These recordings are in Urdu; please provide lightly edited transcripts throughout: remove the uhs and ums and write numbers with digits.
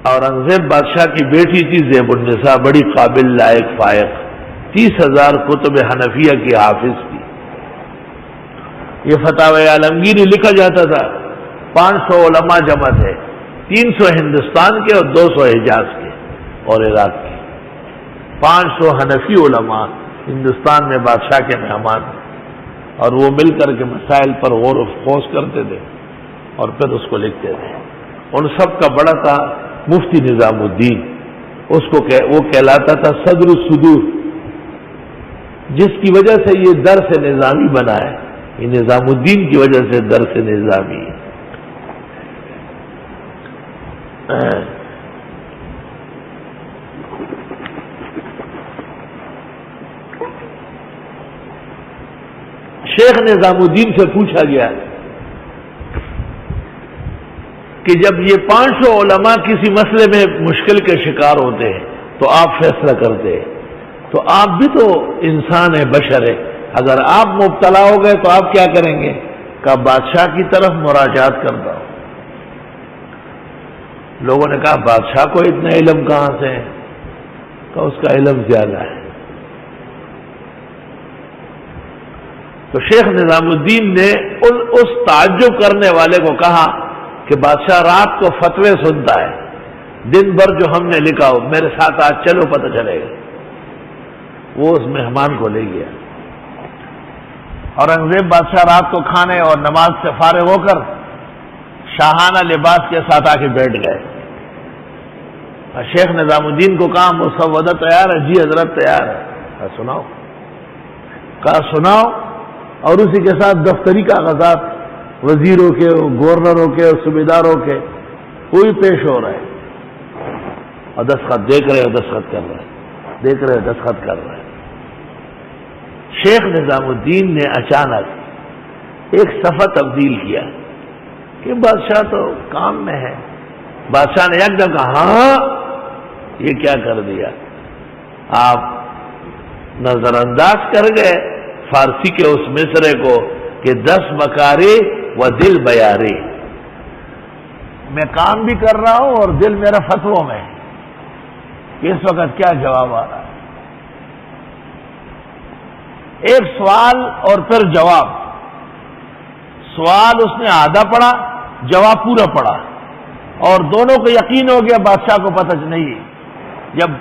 اورنگزیب بادشاہ کی بیٹی تھی زیب النساء، بڑی قابل، لائق، فائق، 30,000 کتب حنفیہ کی حافظ تھی۔ یہ فتاوی عالمگیری لکھا جاتا تھا، 500 علماء جمع تھے، 300 ہندوستان کے اور 200 حجاز کے اور عراق کے۔ 500 حنفی علماء ہندوستان میں بادشاہ کے مہمان تھے، اور وہ مل کر کے مسائل پر غور و خوض کرتے تھے اور پھر اس کو لکھتے تھے۔ ان سب کا بڑا تھا مفتی نظام الدین، وہ کہلاتا تھا صدر الصدور، جس کی وجہ سے یہ درس نظامی بنا ہے، یہ نظام الدین کی وجہ سے درس نظامی ہے۔ شیخ نظام الدین سے پوچھا گیا کہ جب یہ 500 علماء کسی مسئلے میں مشکل کے شکار ہوتے ہیں تو آپ فیصلہ کرتے ہیں، تو آپ بھی تو انسان ہے، بشر ہے، اگر آپ مبتلا ہو گئے تو آپ کیا کریں گے؟ کہ بادشاہ کی طرف مراجعات کرتا ہوں۔ لوگوں نے کہا بادشاہ کو اتنا علم کہاں سے ہے؟ کہ اس کا علم زیادہ ہے۔ تو شیخ نظام الدین نے اس تعجب کرنے والے کو کہا کہ بادشاہ رات کو فتوے سنتا ہے، دن بھر جو ہم نے لکھا ہو، میرے ساتھ آج چلو پتہ چلے گا۔ وہ اس مہمان کو لے گیا۔ اورنگزیب بادشاہ رات کو کھانے اور نماز سے فارغ ہو کر شاہانہ لباس کے ساتھ آ کے بیٹھ گئے۔ شیخ نظام الدین کو کہا مسودہ تیار ہے؟ جی حضرت تیار ہے۔ کہا سناؤ۔ کہا سناؤ، اور اسی کے ساتھ دفتری کاغذات وزیروں کے، گورنروں کے، صوبیداروں کے کوئی پیش ہو رہا ہے، اور دستخط دیکھ رہے، دستخط کر رہے، دیکھ رہے، دستخط کر رہے۔ شیخ نظام الدین نے اچانک ایک صفحہ تبدیل کیا کہ بادشاہ تو کام میں ہے۔ بادشاہ نے یک دم کہا ہاں یہ کیا کر دیا؟ آپ نظر انداز کر گئے فارسی کے اس مصرے کو کہ 10 مکاری و دل بیاری، میں کام بھی کر رہا ہوں اور دل میرا فتووں میں ہے۔ اس وقت کیا جواب آ رہا ہے؟ ایک سوال اور پھر جواب۔ سوال اس نے آدھا پڑھا، جواب پورا پڑھا، اور دونوں کو یقین ہو گیا بادشاہ کو پتہ نہیں۔ جب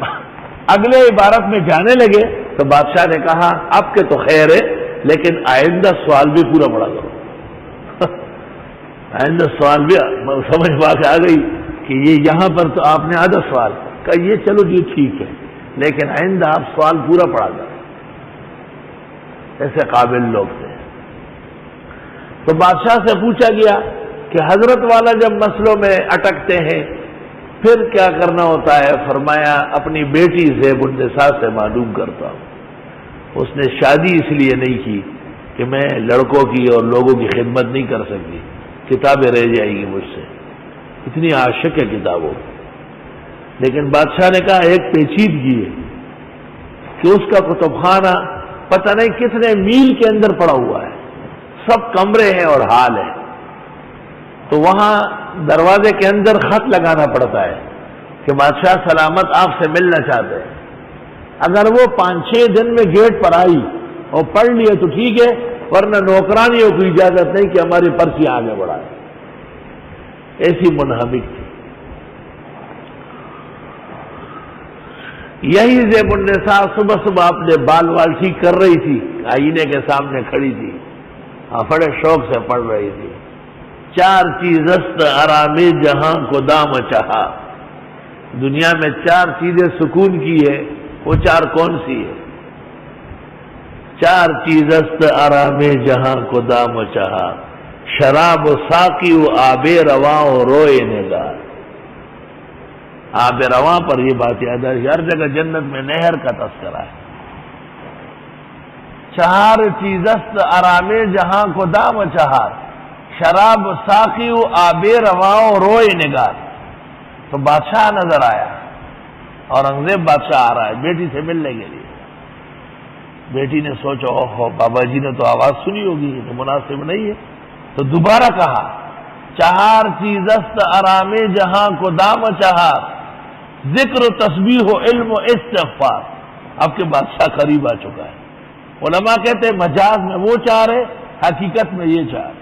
اگلے عبارت میں جانے لگے تو بادشاہ نے کہا اب کے تو خیر ہے، لیکن آئندہ سوال بھی پورا پڑھا کرو۔ آئندہ سوال بھی سمجھ بات آ گئی کہ یہ یہاں پر تو آپ نے آدھا سوال کہا، یہ چلو جی ٹھیک ہے، لیکن آئندہ آپ سوال پورا پڑھا کرو۔ ایسے قابل لوگ تھے۔ تو بادشاہ سے پوچھا گیا کہ حضرت والا جب مسئلوں میں اٹکتے ہیں پھر کیا کرنا ہوتا ہے؟ فرمایا اپنی بیٹی زیب النساء سے معلوم کرتا ہوں۔ اس نے شادی اس لیے نہیں کی کہ میں لڑکوں کی اور لوگوں کی خدمت نہیں کر سکتی، کتابیں رہ جائیں گی مجھ سے، اتنی عاشق ہے کتابوں۔ لیکن بادشاہ نے کہا ایک پیچیدگی ہے کہ اس کا کتب خانہ پتہ نہیں کتنے میل کے اندر پڑا ہوا ہے، سب کمرے ہیں اور ہال ہے، تو وہاں دروازے کے اندر خط لگانا پڑتا ہے کہ بادشاہ سلامت آپ سے ملنا چاہتے ہیں۔ اگر وہ 5-6 دن میں گیٹ پر آئی اور پڑھ لیے تو ٹھیک ہے، ورنہ نوکرانیوں کو اجازت نہیں کہ ہماری پرچی آگے بڑھائے۔ ایسی منہمک تھی۔ یہی زیب النساء صبح صبح اپنے بال وال ٹھیک کر رہی تھی، آئینے کے سامنے کھڑی تھی، بڑے شوق سے پڑھ رہی تھی۔ 4 چیزست آرام جہاں کو دام چاہا، دنیا میں 4 چیزیں سکون کی ہے، وہ 4 کون سی ہے؟ 4 چیزست آرام جہاں کو دام چاہا، شراب و ساقی و آب رواں و روئے نگار۔ آب رواں پر یہ بات یاد ہے، ہر جگہ جنت میں نہر کا تذکرہ ہے۔ 4 چیزست آرام جہاں کو دام چاہا، شراب ساقی و آب رواں و روئے نگار۔ تو بادشاہ نظر آیا، اورنگزیب بادشاہ آ رہا ہے بیٹی سے ملنے کے لیے۔ بیٹی نے سوچا اوہو بابا جی نے تو آواز سنی ہوگی، یہ تو مناسب نہیں ہے، تو دوبارہ کہا 4 چیزست آرام جہاں کو دام چاہا، ذکر و تسبیح و علم و استغفار، آپ کے بادشاہ قریب آ چکا ہے۔ علماء کہتے ہیں مجاز میں وہ چار ہے، حقیقت میں یہ چار ہے۔